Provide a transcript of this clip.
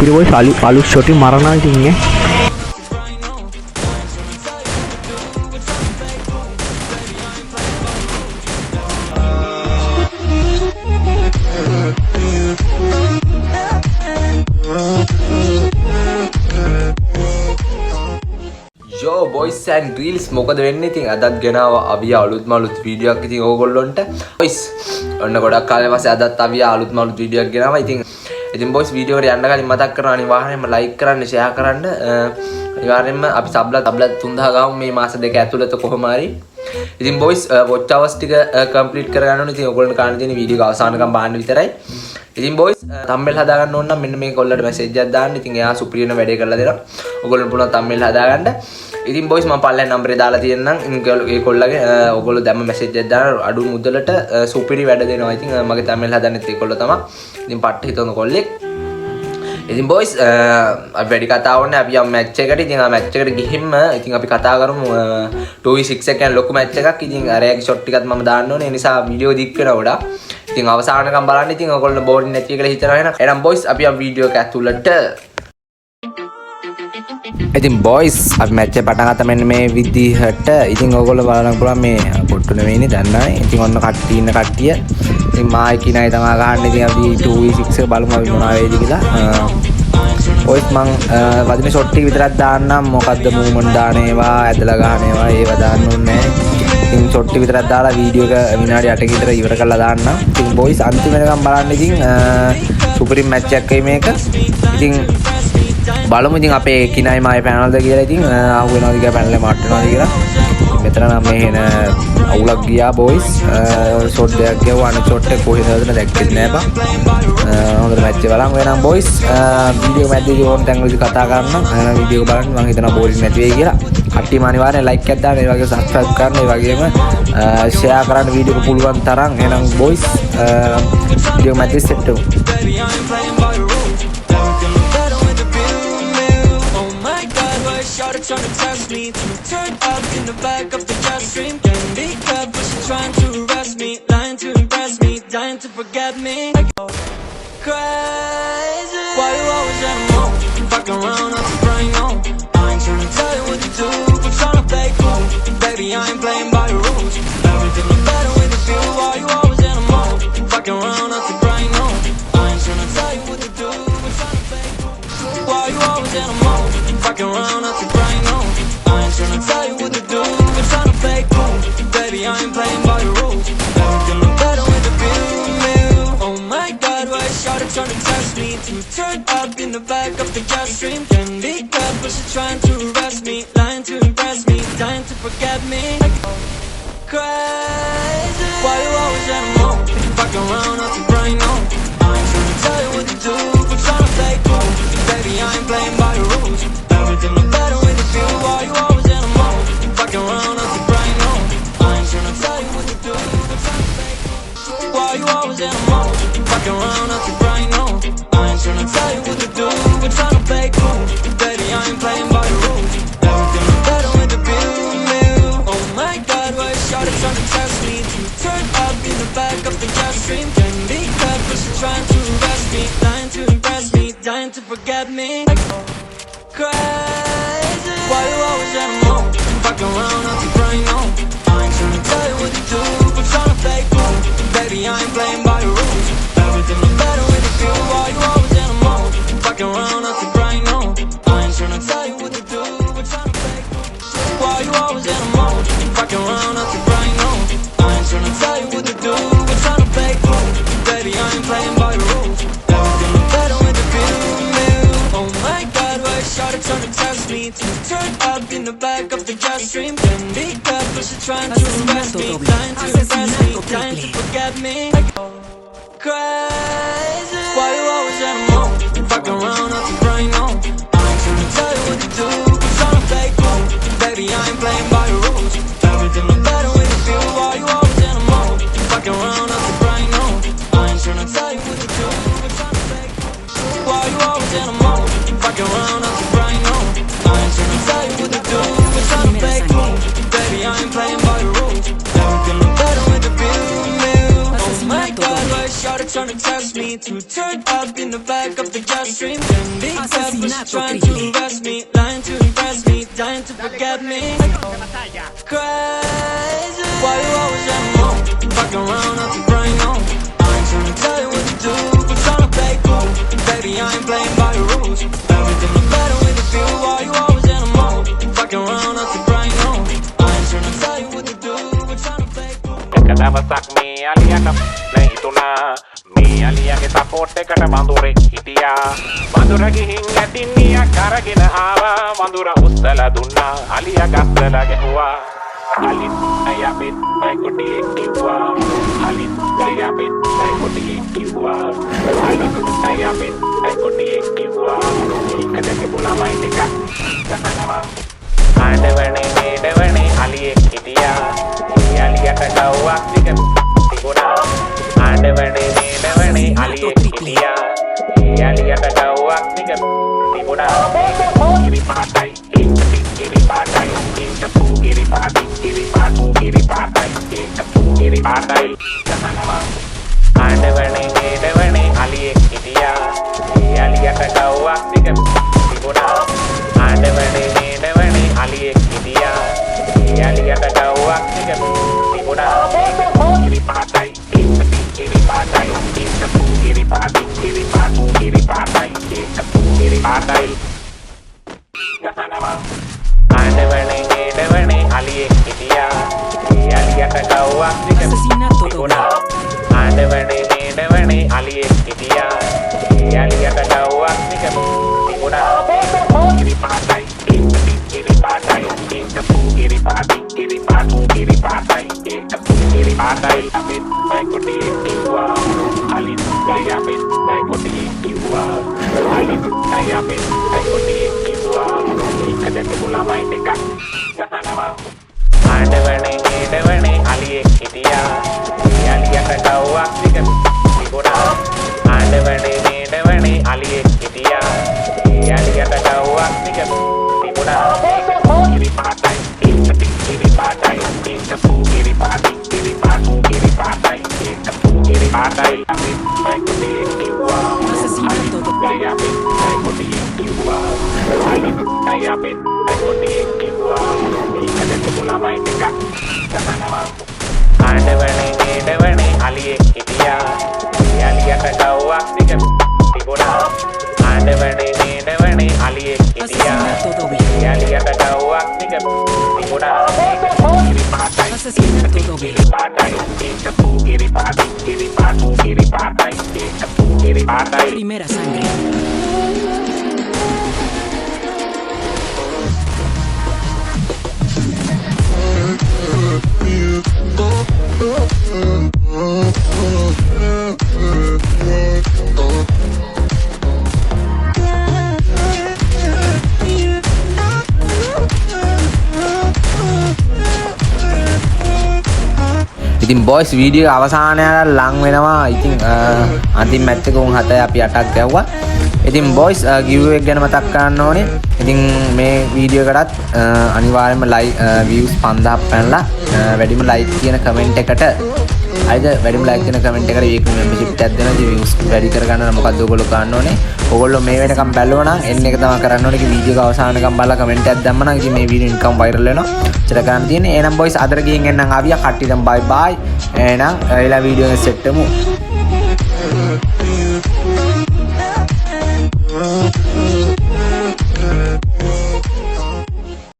ඉතින් ඔය අලුත් ෂොටි මරනවා ඉතින් නේ. Yo boys and girls මොකද වෙන්නේ ඉතින් අදත් ගෙනාවා අවිය අලුත්ම අලුත් වීඩියෝ එකක් ඉතින් ඕගොල්ලොන්ට boys ඔන්න ගොඩක් කාලෙ පස්සේ අදත් අවිය අලුත්ම අලුත් වීඩියෝ එකක් ගෙනාවා ඉතින් boys වීඩියෝ එකට යන්න කලින් මතක් කරනවා අනිවාර්යයෙන්ම like කරන්න share කරන්න අනිවාර්යයෙන්ම අපි සබ්ලා 3000 ගාමු මේ මාස දෙක ඇතුළත කොහොම හරි ඉතින් boys watch hours ටික complete කරගන්න ඕනේ ඉතින් ඕගොල්ලන්ට කාණ තියෙන වීඩියෝ එක අවසානකම් බලන්න විතරයි ඉතින් boys thumbnail හදා ගන්න ඕන නම් මෙන්න මේ කොල්ලට message එකක් දාන්න ඉතින් එයා සුප්‍රියන වැඩේ කරලා දෙනවා ඕගොල්ලන්ට පුළුවන් thumbnail හදා ගන්න ඉතින් boys මම පල්ලෙන් නම්බරේ දාලා තියෙන්නම් ඒ කොල්ලගේ ඕගොල්ලෝ දැම්ම message එකක් දාන අඩු මුදලට සුපිරි වැඩ දෙනවා ඉතින් මගේ thumbnail හදන්නෙත් ඒ කොල්ල තමයි ඉතින් පට්ට හිතන කොල්ලෙක් ඉතින් boys අපි වැඩි කතා වුණේ අපි යම් මැච් එකකට ඉතින් ආ මැච් එකට ගිහින්ම ඉතින් අපි කතා කරමු 2v6 එක යන ලොකු මැච් එකක් ඉතින් අරයාගේ ෂොට් ටිකත් මම දාන්න ඕනේ ඒ නිසා වීඩියෝ දික් වෙනවා ගොඩක් ඉතින් අවසානකම් බලන්න ඉතින් ඔයගොල්ලෝ බෝරින් නැති කියලා හිතනවා එහෙනම් boys අපි යම් වීඩියෝ එක ඇතුළට ඉතින් boys අපි මැච් එක පටන් ගත්තා මෙන්න මේ විදිහට ඉතින් ඔයගොල්ලෝ බලන්න පුළුවන් මේ පොට්ටු නෙවෙයිනේ දන්නවනේ ඉතින් ඔන්න කට්ටිය ඉන්න කට්ටිය ඉතින් මායි කිනයි තමයි ගහන්නේ ඉතින් අපි 2v6 එක බලමු අපි මොනවා වේද කියලා boys මං වදින ෂොට් ටික විතරක් දාන්නම් මොකද්ද මූවමන්ට් දාන ඒවා ඇදලා ගන්න ඒවා ඒව දාන්න ඕනේ ඉතින් ෂොට් ටික විතරක් දාලා වීඩියෝ එක විනාඩි 8ක විතර ඉවර කරලා දාන්නම් ඉතින් boys අන්තිම වෙනකම් බලන්න ඉතින් සුපිරි මැච් එකක් වෙයි මේක ඉතින් බලමු ඉතින් අපේ කිනයි මායි පැනල්ද කියලා ඉතින් අහු වෙනවද කියලා පැනල් එක මාට් වෙනවද කියලා මෙතන නම් මේ එන අවුලක් ගියා boys ෂොට් එකක් ගියා අනිත් ෂොට් එක කොහෙද හදන්න දැක්කෙත් නෑ බං හොඳට මැච් එක බලමු එහෙනම් boys වීඩියෝ මැච් එකේ ඕන තැන් වලදී කතා කරන්න එහෙනම් වීඩියෝ එක බලන්න මම හිතනවා බෝරින් නැති වෙයි කියලා කට්ටියම අනිවාර්යෙන් like එකක් දාන්න ඒ වගේම subscribe කරන්න ඒ වගේම share කරන්න වීඩියෝ එක පුළුවන් තරම් එහෙනම් boys වීඩියෝ මැච් එක සෙට් වෙමු Shawty trying to test me to turn up in the back of the jet stream. Getting beat up, but she's trying to arrest me. Lying to impress me, dying to forget me. I go crazy. Why you always at home? Fucking around, I'm spraying on. I ain't trying to tell you what to do, but trying to play cool. Baby, I ain't playing by your rules. Everything is better with you. Why you always at home? Fucking around, I'm spraying on. I ain't trying to tell you what to do, but trying to play cool. Why you always at home? Fucking around, I'm spraying on. I ain't trying to tell you what to do, but trying to play cool. Baby, I ain't playing by your rules. Everything look better with the view. Oh my God, why is Shawty trying to test me to turn up in the back of the jet stream? Getting beat up, but she's trying to arrest me, lying to impress me, dying to forget me. I go crazy. Why you always at home? Fucking around, I'm spraying on. I ain't trying to tell you what to do, but trying to play cool. Baby, I ain't playing by your rules. Everything look better with the view. Why you always in a mode? Fucking around, I'm spraying on. I ain't trying to tell you what to do, but trying to play cool. Why you always in a mode? Fucking around, I'm spraying on. I ain't trying to tell you what to do, but trying to play cool. Baby, I ain't playing by your rules. Everything look better with the view. Oh my God, why is Shawty trying to test me to turn up in the back of the jet stream? Getting beat up, but she's trying to arrest me, lying to impress me, dying to forget me. I go crazy. Why you always at home? Fucking around, I'm spraying on. I ain't trying to tell you what to do, but trying to play cool. Baby, I ain't playing by your rules. Everything look better with the view. Why you always at home? Fucking around, I'm spraying on. I ain't trying to tell you what to do, but trying to play cool. Why you always at home? Fucking around, I'm spraying on. I ain't trying to tell you what to do, but trying to play cool. Baby, I ain't playing by your rules. Everything look better with the view. Oh my God, why is Shawty trying to test me to turn up in the back of the jet stream? Getting beat up, but she's trying to arrest me, dying to impress me, dying to forget me. I go crazy. Why you always at home? Fucking around, I'm spraying on. I ain't trying to tell you what to do, but trying to play cool. Baby, I ain't playing by your rules. Everything look better with the view. Why you always at home? Fucking around, I'm spraying on. I ain't trying to tell you what to do, but trying to play cool. Why you always at home? Fucking around, I'm spraying on. I ain't trying to tell you what to do, but trying to play cool. Baby, I ain't playing by your rules. Everything look better with the view. Oh my God, why is Shawty trying to test me to turn up in the back of the jet stream. Them big peppers trying to arrest me, lying to impress me, dying to forget me. Crazy. Why you always at home? Fucking around, I'm crying on. I ain't trying to tell you what to do, but trying to play cool. Baby, I ain't playing by your rules. Everything is better with the feel. Why you always at home? Fucking around, I'm crying on. I ain't trying to tell you what to do, but trying to play cool. එක දවසක් මේ අලියට හිතුණා මේ අලියගේ support එකට වඳුරෙක් හිටියා වඳුර ගිහින් ඇතින්නිය කරගෙන ආවා වඳුර උස්සලා දුන්නා අලියා ගස්සලා ගැහුවා අලිත් අයපෙත් අයිකොටියෙක් කිව්වා අලිත් අයපෙත් අයිකොටියෙක් කිව්වා අලිත් අයපෙත් අයිකොටියෙක් කිව්වා ඒකදක බුලමයි දෙක ගහනවා ආඩවනේ මේඩවනේ අලියෙක් හිටියා අලියට ගව්වක් තිබුණා ආඩවනේ මේඩවනේ අලියෙක් හිටියා අලියට ගව්වක් තිබුණා ඉරි පාටයි ඉරි පාටයි ඉරි පාටයි ආඩවනේ මේඩවනේ අලියෙක් හිටියා අලියට ගව්වක් තිබුණා ආඩවනේ මේඩවනේ අලියෙක් හිටියා අලියට ගව්වක් තිබුණා ඉරි පාටයි ඉරි පාටයි ඉරි පාටයි ගහනවා ආඩවනේ මේඩවනේ අලියෙක් හිටියා අලියට ගව්වක් තිබුණා ආඩවනේ මේඩවනේ අලියෙක් හිටියා අලියට ගව්වක් තිබුණා ඉරි පාටයි ඉරි පාටයි ඉරි පාටයි අපිත් අයිකොටියෙක් කිව්වා අලිත් අයපෙත් අයිකොටියෙක් කිව්වා අලිත් අයපෙත් අයිකොටියෙක් කිව්වා ඒකදක බුලමයි දෙකක් ගහනවා ආඩවනේ මේඩවනේ අලියෙක් හිටියා අලියට ගව්වක් තිබුණා ආඩවනේ මේඩවනේ අලියෙක් හිටියා අලියට ගව්වක් තිබුණා ඉරි පාටයි ඉරි පාටයි ඉරි පාටයි අපිත් අයිකොටියෙක් කිව්වා අලිත් අයපෙත් කිව්වා අලිත් අයපෙත් අයිකොටියෙක් කිව්වා ඒකදක බුලමයි දෙකක් ගහනවා ආඩවනේ මේඩවනේ අලියෙක් හිටියා අලියට ගව්වක් තිබුණා ආඩවනේ මේඩවනේ අලියෙක් හිටියා අලියට ගව්වක් තිබුණා ඉරි පාටයි ඉරි පාටයි ඉරි පාටයි Primera sangre. ඉතින් බොයිස් වීඩියෝ අවසානයට ලං වෙනවා. ඉතින් අන්තිම මැච් එක උන් 7යි අපි 8ක් ගැව්වා. ඉතින් බොයිස් ගිව් එක ගැන මතක් කරන්න ඕනේ. ඉතින් මේ වීඩියෝ එකටත් අනිවාර්යයෙන්ම views 5000ක් පැනලා වැඩිම ලයික් කියන කමෙන්ට් එකට හරිද වැඩිම ලයික් කියන කමෙන්ට් එකට weekly membership එකක් දෙනවා. ඉතින් views වැඩි කරගන්න මොකද්ද ඔයගොල්ලෝ කරන්න ඕනේ? ඔයගොල්ලෝ මේ වෙනකම් බැලුවා නම් එන්න එක තමයි කරන්න ඕනේ. වීඩියෝ එක අවසානකම් බලලා කමෙන්ට් එකක් දැම්ම නම් ඉතින් මේ වීඩියෝ නිකම් viral වෙනවා. ඉතල කරන්න තියෙන්නේ. එහෙනම් බොයිස් අදට ගිහින් එන්නම් ආවියා කට්ටියටම bye bye. එහෙනම් ඊළඟ වීඩියෝ එකෙන් සෙට් වෙමු.